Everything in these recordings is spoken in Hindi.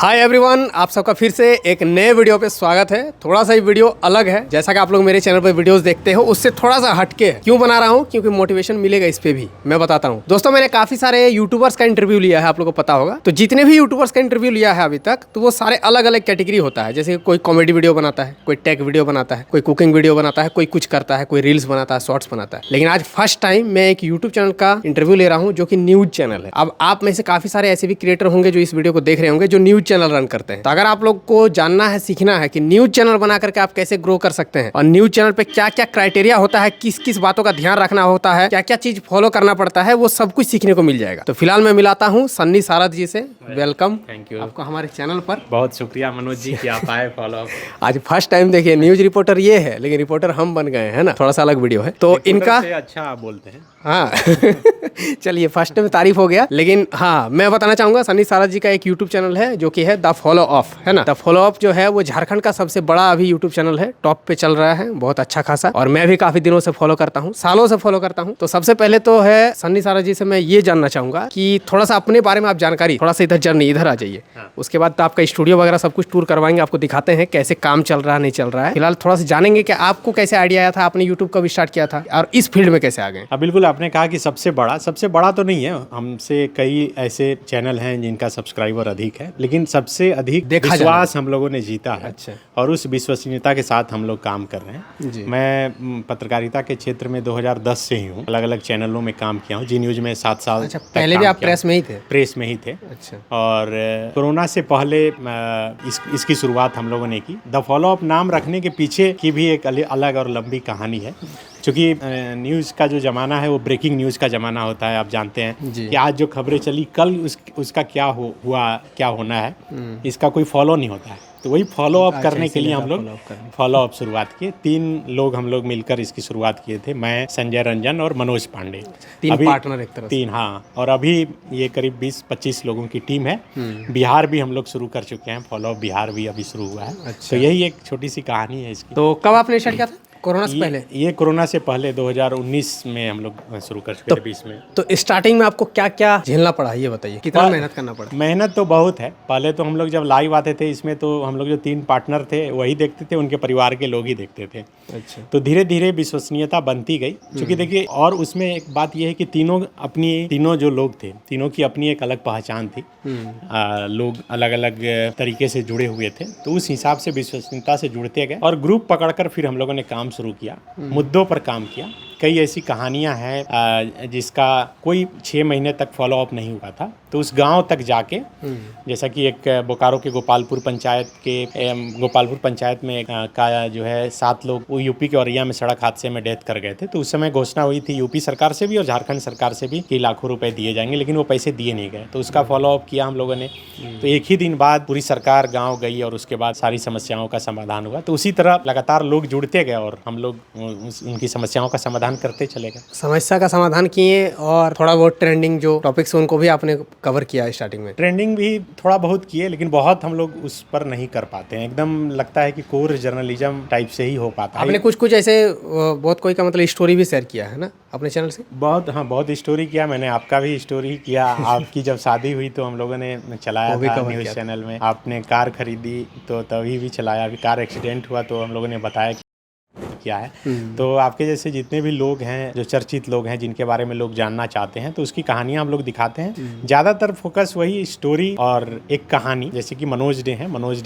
हाय एवरीवन, आप सबका फिर से एक नए वीडियो पे स्वागत है। थोड़ा सा ये वीडियो अलग है, जैसा कि आप लोग मेरे चैनल पे वीडियोस देखते हो उससे थोड़ा सा हटके है। क्यों बना रहा हूँ? क्योंकि मोटिवेशन मिलेगा इस पे भी, मैं बताता हूँ। दोस्तों, मैंने काफी सारे यूट्यूबर्स का इंटरव्यू लिया है, आप लोगों को पता होगा। तो जितने भी यूट्यूबर्स का इंटरव्यू लिया है अभी तक, तो वो सारे अलग अलग कैटेगरी होता है। जैसे कोई कॉमेडी वीडियो बनाता है, कोई टेक वीडियो बनाता है, कोई कुकिंग वीडियो बनाता है, कोई कुछ करता है, कोई रील्स बनाता है, शॉर्ट्स बनाता है। लेकिन आज फर्स्ट टाइम मैं एक यूट्यूब चैनल का इंटरव्यू ले रहा हूँ जो कि न्यूज चैनल है। अब आप में से काफी सारे ऐसे भी क्रिएटर होंगे जो इस वीडियो को देख रहे होंगे, जो न्यूज चैनल रन करते हैं। तो अगर आप लोग को जानना है, सीखना है कि न्यूज चैनल बना करके आप कैसे ग्रो कर सकते हैं और न्यूज चैनल पे क्या क्या क्राइटेरिया होता है, किस किस बातों का ध्यान रखना होता है, क्या क्या चीज फॉलो करना पड़ता है, वो सब कुछ सीखने को मिल जाएगा। तो फिलहाल मैं मिलाता हूँ सन्नी सारद जी से। वेलकम, थैंक यू आपको हमारे चैनल पर। बहुत शुक्रिया मनोज जी कि आप आए फॉलो। आज फर्स्ट टाइम देखिए, न्यूज रिपोर्टर ये है लेकिन रिपोर्टर हम बन गए हैं ना, थोड़ा सा अलग वीडियो है। तो इनका अच्छा आप बोलते हैं। हाँ चलिए, फर्स्ट में तारीफ हो गया। लेकिन हाँ, मैं बताना चाहूंगा सन्नी सारद जी का एक यूट्यूब चैनल है जो कि है द फॉलो ऑफ, है ना। द फॉलो ऑफ जो है वो झारखंड का सबसे बड़ा अभी यूट्यूब चैनल है, टॉप पे चल रहा है, बहुत अच्छा खासा। और मैं भी काफी दिनों से फॉलो करता हूँ, सालों से फॉलो करता हूँ। तो सबसे पहले तो है सन्नी सारद जी से मैं ये जानना चाहूंगा कि थोड़ा सा अपने बारे में आप जानकारी, थोड़ा सा इधर जर्नी इधर आ जाइए। उसके बाद तो आपका स्टूडियो वगैरह सब कुछ टूर करवाएंगे, आपको दिखाते हैं कैसे काम चल रहा है, नहीं चल रहा है। फिलहाल थोड़ा सा जानेंगे कि आपको कैसे आइडिया आया था, आपने यूट्यूब कब स्टार्ट किया था और इस फील्ड में कैसे आ गए। बिल्कुल, आपने कहा कि सबसे बड़ा तो नहीं है, हमसे कई ऐसे चैनल हैं जिनका सब्सक्राइबर अधिक है, लेकिन सबसे अधिक विश्वास हम लोगों ने जीता है। अच्छा। और उस विश्वसनीयता के साथ हम लोग काम कर रहे हैं जी। मैं पत्रकारिता के क्षेत्र में 2010 से ही हूँ, अलग अलग चैनलों में काम किया हूँ। जी न्यूज में 7 साल। अच्छा, पहले भी आप प्रेस में ही थे? प्रेस में ही थे। अच्छा। और कोरोना से पहले इसकी शुरुआत हम लोगों ने की। द फॉलो अप नाम रखने के पीछे की भी एक अलग और लंबी कहानी है, क्योंकि न्यूज़ का जो ज़माना है वो ब्रेकिंग न्यूज़ का ज़माना होता है। आप जानते हैं कि आज जो खबरें चली कल उसका क्या हुआ, क्या होना है, इसका कोई फॉलो नहीं होता है। तो वही फॉलो अप करने के लिए हम लोग फॉलो अप शुरुआत किए। 3 लोग हम लोग मिलकर इसकी शुरुआत किए थे, मैं, संजय रंजन और मनोज पांडे। 3 पार्टनर एक तरह से। 3, हाँ। और अभी ये करीब 20-25 लोगों की टीम है। बिहार भी हम लोग शुरू कर चुके हैं, फॉलो अप बिहार भी अभी शुरू हुआ है। अच्छा। तो यही एक छोटी सी कहानी है इसकी। तो कब आपने स्टार्ट किया था? कोरोना से पहले? ये कोरोना से पहले 2019 में हम लोग शुरू कर चुके थे, 20 में। तो स्टार्टिंग में आपको क्या क्या झेलना पड़ा, ये बताइए, कितना मेहनत करना पड़ा? मेहनत तो बहुत है। पहले तो हम लोग जब लाइव आते थे इसमें, तो हम लोग जो 3 पार्टनर थे वही देखते थे, उनके परिवार के लोग ही देखते थे। अच्छा। तो धीरे धीरे विश्वसनीयता बनती गई, क्योंकि देखिए, और उसमें एक बात यह है कि तीनों जो लोग थे, तीनों की अपनी एक अलग पहचान थी। लोग अलग अलग तरीके से जुड़े हुए थे, तो उस हिसाब से विश्वसनीयता से जुड़ते गए और ग्रुप पकड़कर फिर हम लोगों ने काम शुरू किया, मुद्दों पर काम किया। कई ऐसी कहानियां हैं जिसका कोई 6 महीने तक फॉलो अप नहीं हुआ था, तो उस गांव तक जाके, जैसा कि एक बोकारो के गोपालपुर पंचायत में का जो है 7 लोग वो यूपी के औरैया में सड़क हादसे में डेथ कर गए थे। तो उस समय घोषणा हुई थी यूपी सरकार से भी और झारखंड सरकार से भी कि लाखों रुपए दिए जाएंगे, लेकिन वो पैसे दिए नहीं गए। तो उसका फॉलो अप किया हम लोगों ने। तो एक ही दिन बाद पूरी सरकार गाँव गई और उसके बाद सारी समस्याओं का समाधान हुआ। तो उसी तरह लगातार लोग जुड़ते गए और हम लोग उनकी समस्याओं का समाधान करते चलेगा। समस्या का समाधान किए और थोड़ा बहुत ट्रेंडिंग जो टॉपिक्स उनको भी आपने कवर किया है स्टार्टिंग में? ट्रेंडिंग भी थोड़ा बहुत किए, लेकिन बहुत हम लोग उस पर नहीं कर पाते हैं। एकदम लगता है कि कोर जर्नलिज्म टाइप से ही हो पाता है। आपने कुछ ऐसे बहुत कोई का मतलब स्टोरी भी शेयर किया है ना अपने चैनल से? बहुत स्टोरी किया मैंने। आपका भी स्टोरी किया। आपकी जब शादी हुई तो हम लोगों ने चलाया था न्यूज़ चैनल में। आपने कार खरीदी तो तभी भी चलाया। अभी कार एक्सीडेंट हुआ तो हम लोगों ने बताया क्या है। तो आपके जैसे जितने भी लोग हैं, जो चर्चित लोग हैं, जिनके बारे में लोग जानना चाहते हैं, तो उसकी कहानियां हम लोग दिखाते हैं। ज़्यादातर फोकस वही स्टोरी और एक कहानी, जैसे कि मनोज डे है। मनोज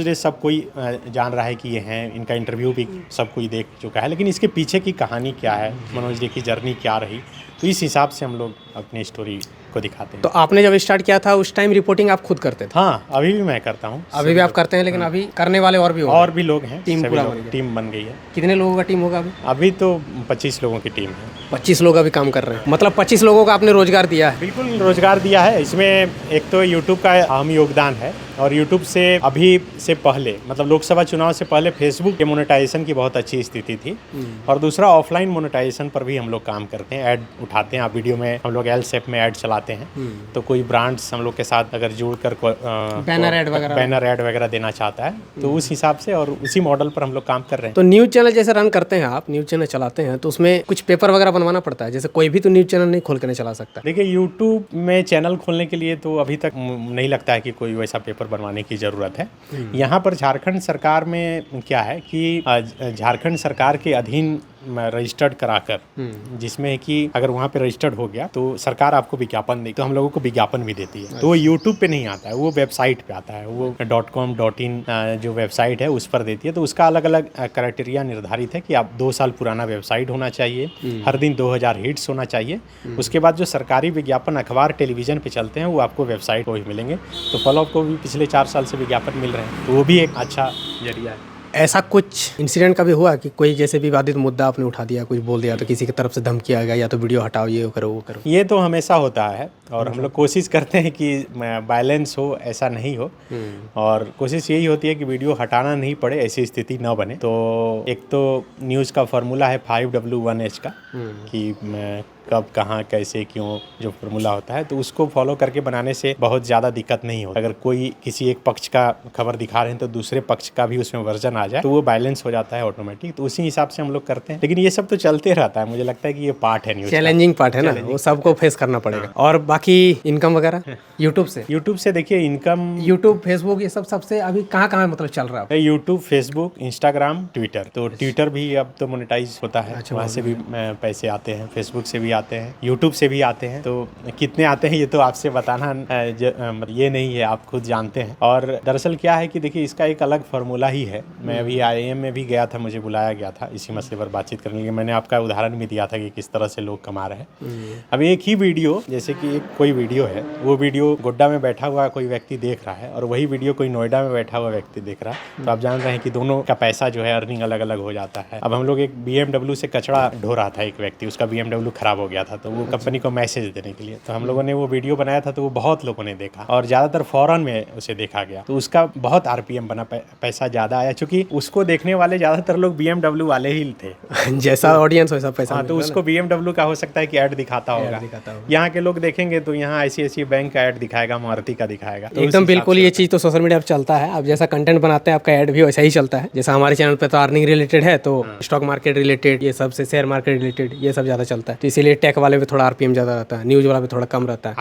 डे सब कोई जान रहा है कि ये हैं, इनका इंटरव्यू भी सब कोई देख चुका है, लेकिन इसके पीछे की कहानी क्या है, मनोज डे की जर्नी क्या रही, तो इस हिसाब से हम लोग अपनी स्टोरी को दिखाते हैं। तो आपने जब स्टार्ट किया था उस टाइम रिपोर्टिंग आप खुद करते थे? हाँ, अभी भी मैं करता हूँ। अभी भी आप करते हैं, लेकिन अभी करने वाले और भी लोग हैं। टीम बन गई है। कितने लोगों का टीम होगा अभी तो 25 लोगों की टीम है। 25 लोग अभी काम कर रहे हैं, मतलब 25 लोगों का आपने रोजगार दिया है? बिल्कुल रोजगार दिया है। इसमें एक तो यूट्यूब का अहम योगदान है, और यूट्यूब से अभी से पहले, मतलब लोकसभा चुनाव से पहले, फेसबुक के मोनेटाइजेशन की बहुत अच्छी स्थिति थी। और दूसरा, ऑफलाइन मोनेटाइजेशन पर भी हम लोग काम करते हैं, ऐड उठाते हैं। आप वीडियो में हम लोग एल शेप में ऐड चलाते हैं। तो कोई ब्रांड्स हम लोग के साथ अगर जुड़कर बैनर ऐड वगैरह देना चाहता है, तो उस हिसाब से और उसी मॉडल पर हम लोग काम कर रहे हैं। तो न्यूज चैनल जैसे रन करते हैं आप, न्यूज चैनल चलाते हैं, तो उसमें कुछ पेपर वगैरह बनवाना पड़ता है? जैसे कोई भी तो न्यूज चैनल नहीं खोल के नहीं चला सकता। देखिए, यूट्यूब में चैनल खोलने के लिए तो अभी तक नहीं लगता है कि कोई वैसा पेपर बनवाने की ज़रूरत है। यहाँ पर झारखंड सरकार में क्या है कि झारखंड सरकार के अधीन रजिस्टर्ड कराकर, जिसमें कि अगर वहाँ पे रजिस्टर्ड हो गया तो सरकार आपको विज्ञापन देती, तो हम लोगों को विज्ञापन भी देती है। तो वो यूट्यूब पे नहीं आता है, वो वेबसाइट पे आता है, वो .com.in जो वेबसाइट है उस पर देती है। तो उसका अलग अलग क्राइटेरिया निर्धारित है कि आप 2 साल पुराना वेबसाइट होना चाहिए, हर दिन 2000 हिट्स होना चाहिए। उसके बाद जो सरकारी विज्ञापन अखबार टेलीविज़न पे चलते हैं वो आपको वेबसाइट को ही मिलेंगे। तो फॉलोअप को भी पिछले 4 साल से विज्ञापन मिल रहे हैं, तो वो भी एक अच्छा जरिया है। ऐसा कुछ इंसिडेंट कभी हुआ कि कोई जैसे विवादित मुद्दा आपने उठा दिया, कुछ बोल दिया तो किसी की तरफ से धमकी आ गया या तो वीडियो हटाओ, ये करो वो करो? ये तो हमेशा होता है और हम लोग कोशिश करते हैं कि बैलेंस हो, ऐसा नहीं हो। और कोशिश यही होती है कि वीडियो हटाना नहीं पड़े, ऐसी स्थिति न बने। तो एक तो न्यूज़ का फार्मूला है 5W1H का, कि कब कहाँ कैसे क्यों जो फार्मूला होता है, तो उसको फॉलो करके बनाने से बहुत ज़्यादा दिक्कत नहीं होती। अगर कोई किसी एक पक्ष का खबर दिखा रहे हैं तो दूसरे पक्ष का भी उसमें वर्जन आ जाए तो वो बैलेंस हो जाता है ऑटोमेटिक। तो उसी हिसाब से हम लोग करते हैं, लेकिन ये सब तो चलते रहता है। मुझे लगता है कि ये पार्ट है न्यूज़, चैलेंजिंग पार्ट है ना, वो सबको फेस करना पड़ेगा। और बाकी इनकम वगैरह यूट्यूब से देखिए, इनकम यूट्यूब फेसबुक ये सब सबसे अभी कहाँ मतलब चल रहा है? YouTube, Facebook, Instagram, Twitter. तो ट्विटर भी अब तो मोनेटाइज होता है, वहाँ से भी पैसे आते हैं, फेसबुक से भी आते हैं, यूट्यूब से भी आते हैं। तो कितने आते हैं ये तो आपसे बताना ये नहीं है, आप खुद जानते हैं। और दरअसल क्या है कि देखिए, इसका एक अलग फार्मूला ही है। मैं अभी IIM में भी गया था, मुझे बुलाया गया था इसी मसले पर बातचीत करने के लिए। मैंने आपका उदाहरण भी दिया था कि किस तरह से लोग कमा रहे हैं। अब एक ही वीडियो, जैसे कि एक कोई वीडियो है, वो वीडियो गोड्डा में बैठा हुआ कोई व्यक्ति देख रहा है और वही वीडियो कोई नोएडा में बैठा हुआ व्यक्ति देख रहा है, तो आप जान रहे हैं कि दोनों का पैसा जो है अर्निंग अलग अलग हो जाता है। अब हम लोग एक BMW से कचरा ढो रहा था, एक व्यक्ति, उसका BMW खराब हो गया था, तो वो कंपनी को मैसेज देने के लिए, तो हम लोगों ने वो वीडियो बनाया था, तो वो बहुत लोगों ने देखा और ज़्यादातर फॉरेन में उसे देखा गया, तो उसका बहुत RPM बना, पैसा ज़्यादा आया, क्योंकि उसको देखने वाले ज़्यादातर लोग BMW वाले ही थे। जैसा ऑडियंस वैसा पैसा। हाँ, तो उसको BMW का हो सकता है कि ऐड दिखाता होगा। यहाँ के लोग देखेंगे तो यहाँ ICICI बैंक का ऐड दिखाएगा, मारुति का दिखाएगा। तो एकदम बिल्कुल ये चीज़ तो सोशल मीडिया पर चलता है। अब जैसा कंटेंट बनाते हैं आपका ऐड भी वैसा ही चलता है। जैसा हमारे चैनल पे तो अर्निंग रिलेटेड है, तो स्टॉक मार्केट रिलेटेड, ये सब से शेयर मार्केट रिलेटेड ये सब ज़्यादा चलता है, तो इसीलिए टेक वाले पे थोड़ा RPM ज़्यादा रहता है, न्यूज़ वाला पे थोड़ा कम रहता है।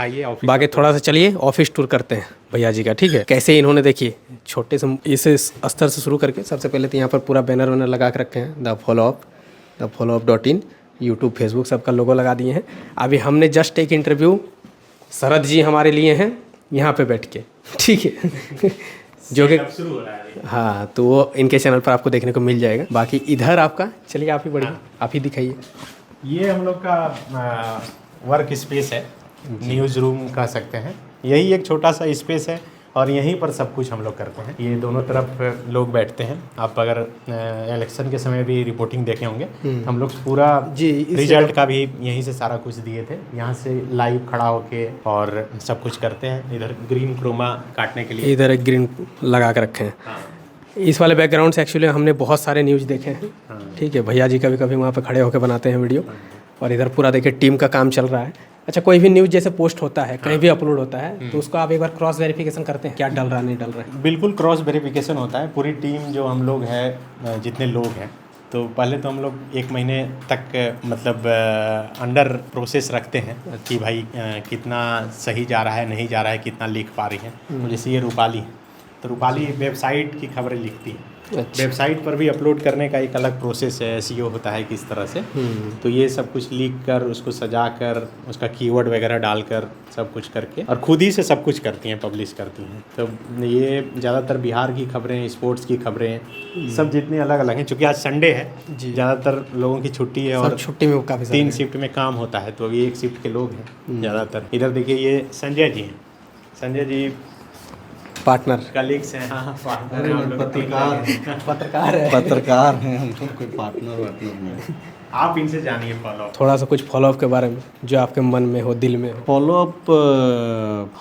बाकी थोड़ा सा चलिए ऑफिस टूर करते हैं भैया जी का, ठीक है? कैसे इन्होंने देखिए छोटे से इस स्तर से शुरू करके सबसे पहले तो यहाँ पर पूरा बैनर वैनर लगा के रखे हैं, द follow-up.in, यूट्यूब, फेसबुक सबका लोगो लगा दिए हैं। अभी हमने जस्ट एक इंटरव्यू शरद जी हमारे लिए हैं यहाँ पे बैठ के, ठीक है? जो कि शुरू हो रहा है। हाँ, तो वो इनके चैनल पर आपको देखने को मिल जाएगा। बाकी इधर आपका चलिए, आप ही बढ़िए, आप ही दिखाइए। ये हम लोग का वर्क स्पेस है, न्यूज़ रूम कह सकते हैं। यही एक छोटा सा स्पेस है और यहीं पर सब कुछ हम लोग करते हैं। ये दोनों तरफ लोग बैठते हैं। आप अगर इलेक्शन के समय भी रिपोर्टिंग देखे होंगे, हम लोग पूरा रिजल्ट का भी यहीं से सारा कुछ दिए थे। यहाँ से लाइव खड़ा होके और सब कुछ करते हैं। इधर ग्रीन क्रोमा काटने के लिए इधर एक ग्रीन लगा के रखे हैं। हाँ। इस वाले बैकग्राउंड से एक्चुअली हमने बहुत सारे न्यूज़ देखे हैं। हाँ। ठीक है, भैया जी कभी वहाँ पर खड़े होकर बनाते हैं वीडियो। हाँ। और इधर पूरा देखिए टीम का काम चल रहा है। अच्छा, कोई भी न्यूज़ जैसे पोस्ट होता है, कहीं भी अपलोड होता है, तो उसको आप एक बार क्रॉस वेरिफिकेशन करते हैं, क्या डल रहा नहीं डल रहा है? बिल्कुल क्रॉस वेरिफिकेशन होता है। पूरी टीम जो हम लोग हैं, जितने लोग हैं, तो पहले तो हम लोग 1 महीने तक मतलब अंडर प्रोसेस रखते हैं कि भाई कितना सही जा रहा है, नहीं जा रहा है, कितना लिख पा रही है। तो जैसे ये रूपाली, तो रूपाली वेबसाइट की खबरें लिखती है। अच्छा। वेबसाइट पर भी अपलोड करने का एक अलग प्रोसेस है, SEO होता है किस तरह से। तो ये सब कुछ लिख कर, उसको सजा कर, उसका कीवर्ड वगैरह डालकर सब कुछ करके और खुद ही से सब कुछ करती हैं, पब्लिश करती हैं। तो ये ज़्यादातर बिहार की खबरें, स्पोर्ट्स की खबरें, सब जितनी अलग अलग हैं। चूँकि आज संडे है, ज़्यादातर लोगों की छुट्टी है और छुट्टी में काफ़ी 3 शिफ्ट में काम होता है, तो अभी 1 शिफ्ट के लोग हैं ज़्यादातर। इधर देखिए, ये संजय जी हैं। संजय जी पार्टनर कलीग्स हैं। हाँ, पत्रकार हैं हम लोग, कोई पार्टनर नहीं। आप इनसे जानिए फॉलोअप, थोड़ा सा कुछ फॉलोअप के बारे में जो आपके मन में हो, दिल में हो। फॉलोअप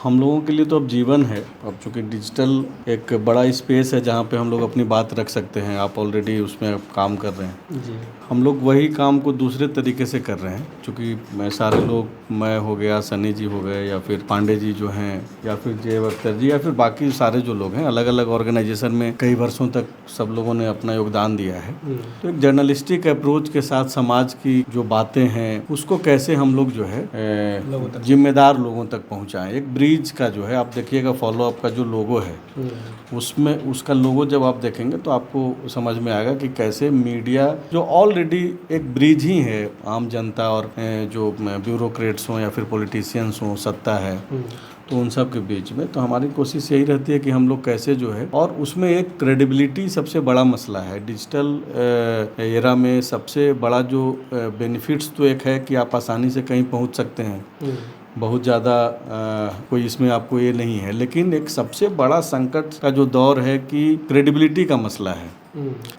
हम लोगों के लिए तो अब जीवन है। अब चूँकि डिजिटल एक बड़ा स्पेस है जहाँ पे हम लोग अपनी बात रख सकते हैं। आप ऑलरेडी उसमें काम कर रहे हैं जी। हम लोग वही काम को दूसरे तरीके से कर रहे हैं। चूँकि सारे लोग, मैं हो गया, सनी जी हो गए, या फिर पांडे जी जो हैं, या फिर जय अख्तर जी, या फिर बाकी सारे जो लोग हैं, अलग अलग ऑर्गेनाइजेशन में कई वर्षों तक सब लोगों ने अपना योगदान दिया है। तो एक जर्नलिस्टिक अप्रोच के साथ समाज की जो बातें हैं उसको कैसे हम लोग जो है जिम्मेदार लोगों तक पहुंचाएं। एक ब्रिज का जो है आप देखिएगा, फॉलो अप का जो लोगो है उसमें उसका लोगो जब आप देखेंगे तो आपको समझ में आएगा कि कैसे मीडिया जो ऑलरेडी एक ब्रिज ही है आम जनता और जो ब्यूरोक्रेट्स हों या फिर पॉलिटिशियंस हों, सत्ता है, तो उन सब के बीच में तो हमारी कोशिश यही रहती है कि हम लोग कैसे जो है, और उसमें एक क्रेडिबिलिटी सबसे बड़ा मसला है डिजिटल एरा में। सबसे बड़ा जो बेनिफिट्स तो एक है कि आप आसानी से कहीं पहुंच सकते हैं, बहुत ज़्यादा कोई इसमें आपको ये नहीं है, लेकिन एक सबसे बड़ा संकट का जो दौर है कि क्रेडिबिलिटी का मसला है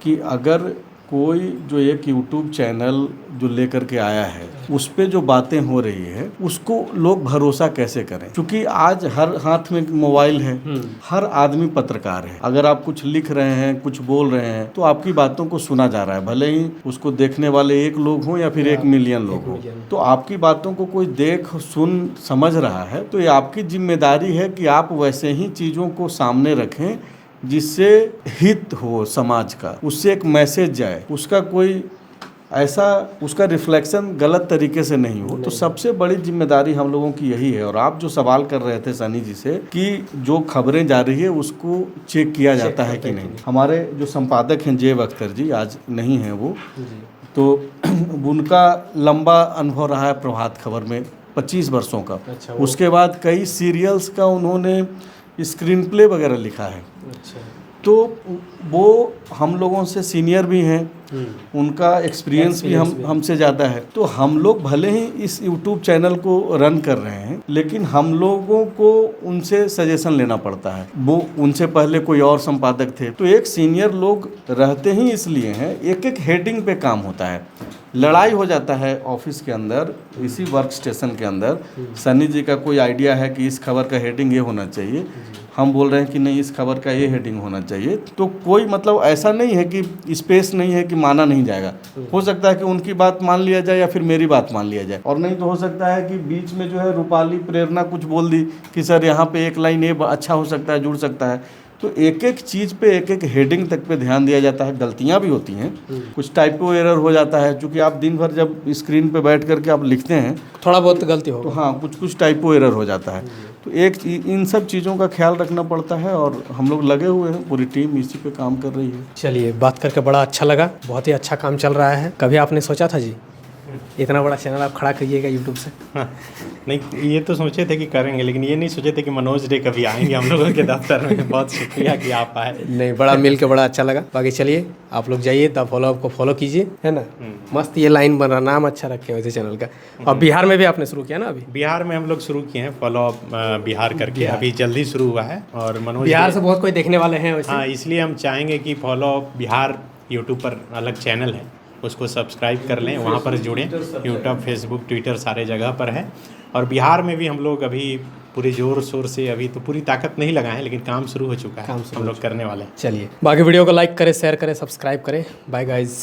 कि अगर कोई जो एक YouTube चैनल जो लेकर के आया है उस पे जो बातें हो रही है उसको लोग भरोसा कैसे करें, क्योंकि आज हर हाथ में मोबाइल है, हर आदमी पत्रकार है। अगर आप कुछ लिख रहे हैं, कुछ बोल रहे हैं तो आपकी बातों को सुना जा रहा है, भले ही उसको देखने वाले 1 लोग हों या फिर 1 मिलियन लोग हों, तो आपकी बातों को कोई देख सुन समझ रहा है तो ये आपकी जिम्मेदारी है कि आप वैसे ही चीज़ों को सामने रखें जिससे हित हो समाज का, उससे एक मैसेज जाए, उसका कोई ऐसा उसका रिफ्लेक्शन गलत तरीके से नहीं हो। तो सबसे बड़ी जिम्मेदारी हम लोगों की यही है। और आप जो सवाल कर रहे थे सनी जी से कि जो खबरें जा रही है उसको चेक किया जाता है कि नहीं, हमारे जो संपादक हैं जेब अख्तर जी, आज नहीं हैं वो, तो उनका लंबा अनुभव रहा है प्रभात खबर में 25 वर्षों का। उसके बाद कई सीरियल्स का उन्होंने स्क्रीन प्ले वगैरह लिखा है। तो वो हम लोगों से सीनियर भी हैं, उनका एक्सपीरियंस भी हमसे ज़्यादा है। तो हम लोग भले ही इस YouTube चैनल को रन कर रहे हैं, लेकिन हम लोगों को उनसे सजेशन लेना पड़ता है। वो उनसे पहले कोई और संपादक थे, तो एक सीनियर लोग रहते ही इसलिए हैं, एक एक हेडिंग पे काम होता है, लड़ाई हो जाता है ऑफिस के अंदर, इसी वर्क स्टेशन के अंदर। सनी जी का कोई आइडिया है कि इस खबर का हेडिंग ये होना चाहिए, हम बोल रहे हैं कि नहीं इस खबर का ये हेडिंग होना चाहिए, तो कोई मतलब ऐसा नहीं है कि स्पेस नहीं है कि माना नहीं जाएगा। हो सकता है कि उनकी बात मान लिया जाए या फिर मेरी बात मान लिया जाए, और नहीं तो हो सकता है कि बीच में जो है रूपाली प्रेरणा कुछ बोल दी कि सर यहाँ पे एक लाइन ये अच्छा हो सकता है, जुड़ सकता है। तो एक एक चीज़ पे एक एक हेडिंग तक पे ध्यान दिया जाता है। गलतियाँ भी होती हैं, कुछ टाइपो एरर हो जाता है, क्योंकि आप दिन भर जब स्क्रीन पे बैठ करके आप लिखते हैं थोड़ा बहुत गलती हो, तो हाँ कुछ टाइपो एरर हो जाता है। तो इन सब चीज़ों का ख्याल रखना पड़ता है और हम लोग लगे हुए हैं, पूरी टीम इसी पे काम कर रही है। चलिए, बात करके बड़ा अच्छा लगा, बहुत ही अच्छा काम चल रहा है। कभी आपने सोचा था जी इतना बड़ा चैनल आप खड़ा करिएगा यूट्यूब से? नहीं, ये तो सोचे थे कि करेंगे, लेकिन ये नहीं सोचे थे कि मनोज डे कभी आएंगे हम लोगों के दफ्तर में। बहुत शुक्रिया कि आप आए। नहीं, बड़ा मिल के बड़ा अच्छा लगा। बाकी चलिए आप लोग जाइए, द फॉलो अप को फॉलो कीजिए, है ना। मस्त ये लाइन बन रहा, नाम अच्छा रखे वैसे चैनल का। और बिहार में भी आपने शुरू किया ना? अभी बिहार में हम लोग शुरू किए हैं फॉलो अप बिहार करके, अभी जल्दी शुरू हुआ है। और मनोज बिहार से बहुत कोई देखने वाले हैं वैसे। हाँ, इसलिए हम चाहेंगे कि फॉलो अप बिहार यूट्यूब पर अलग चैनल है, उसको सब्सक्राइब कर लें, वहाँ पर जुड़ें। यूट्यूब, फेसबुक, ट्विटर सारे जगह पर है। और बिहार में भी हम लोग अभी पूरे ज़ोर शोर से, अभी तो पूरी ताकत नहीं लगाएं, लेकिन काम शुरू हो चुका है, हम लोग करने वाले हैं। चलिए, बाकी वीडियो को लाइक करें, शेयर करें, सब्सक्राइब करें। Bye guys.